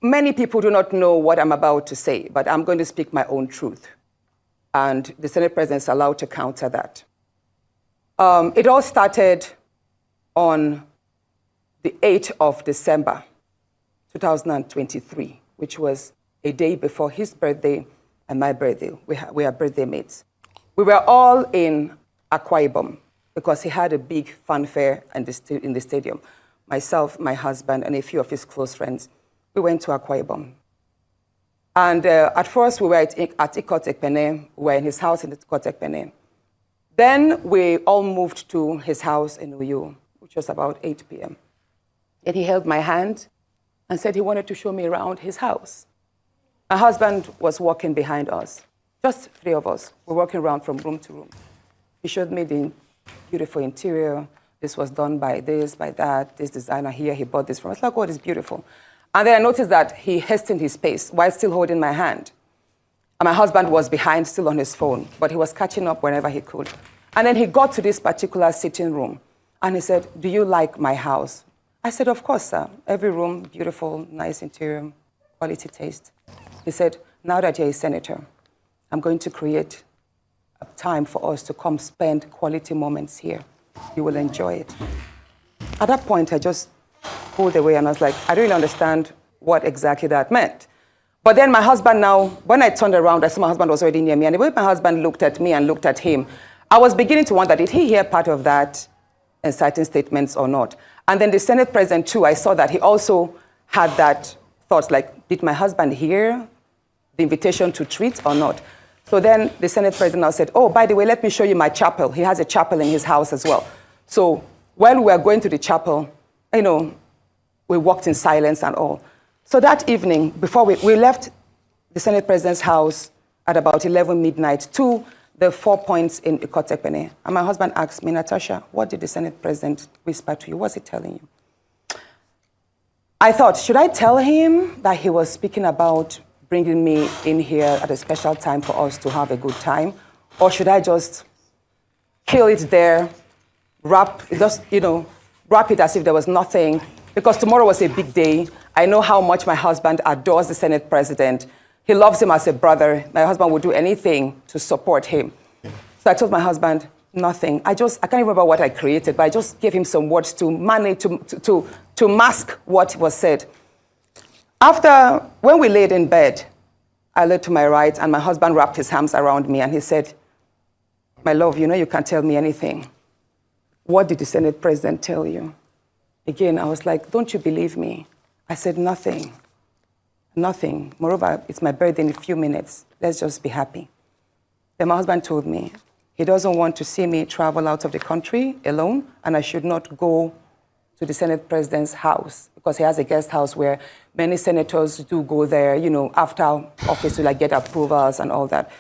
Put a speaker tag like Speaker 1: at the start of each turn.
Speaker 1: many people do not know what I'm about to say, but I'm going to speak my own truth. And the Senate President is allowed to counter that. It all started on the 8th of December, 2023, which was a day before his birthday and my birthday. We are birthday mates. We were all in Akwa Ibom because he had a big fanfare in the stadium. Myself, my husband, and a few of his close friends, we went to Akwa Ibom. And at first, we were at Ikot Ekpene. We were in his house in Ikot Ekpene. Then we all moved to his house in Uyo, which was about 8 p.m. And he held my hand and said he wanted to show me around his house. My husband was walking behind us, just 3 of us. We're walking around from room to room. He showed me the beautiful interior. This was done by this, by that, this designer here, he bought this from us. It's like, oh, it's beautiful. And then I noticed that he hastened his pace while still holding my hand. And my husband was behind, still on his phone, but he was catching up whenever he could. And then he got to this particular sitting room, and he said, do you like my house? I said, of course, sir. Every room, beautiful, nice interior, quality taste. He said, now that you're a senator, I'm going to create a time for us to come spend quality moments here. You will enjoy it. At that point, I just pulled away, and I was like, I don't really understand what exactly that meant. But then my husband now, when I turned around, I saw my husband was already near me, and the way my husband looked at me and looked at him, I was beginning to wonder, did he hear part of that inciting statements or not? And then the Senate President, too, I saw that he also had that thought, like, did my husband hear the invitation to treat or not? So then the Senate President now said, oh, by the way, let me show you my chapel. He has a chapel in his house as well. So when we were going to the chapel, you know, we walked in silence and all. So that evening, before we left the Senate President's house at about 11 midnight to the 4 points in Ikot Ekpene. And my husband asked me, Natasha, what did the Senate President whisper to you? What's he telling you? I thought, should I tell him that he was speaking about bringing me in here at a special time for us to have a good time? Or should I just kill it there, wrap it as if there was nothing? Because tomorrow was a big day. I know how much my husband adores the Senate President. He loves him as a brother. My husband would do anything to support him. So I told my husband, nothing. I can't remember what I created, but I just gave him some words to manage, to mask what was said. When we laid in bed, I looked to my right, and my husband wrapped his arms around me, and he said, my love, you know you can't tell me anything. What did the Senate President tell you? Again, I was like, don't you believe me? I said, nothing. Nothing. Moreover, it's my birthday in a few minutes. Let's just be happy. Then my husband told me he doesn't want to see me travel out of the country alone, and I should not go to the Senate President's house because he has a guest house where many senators do go there, you know, after office to like get approvals and all that.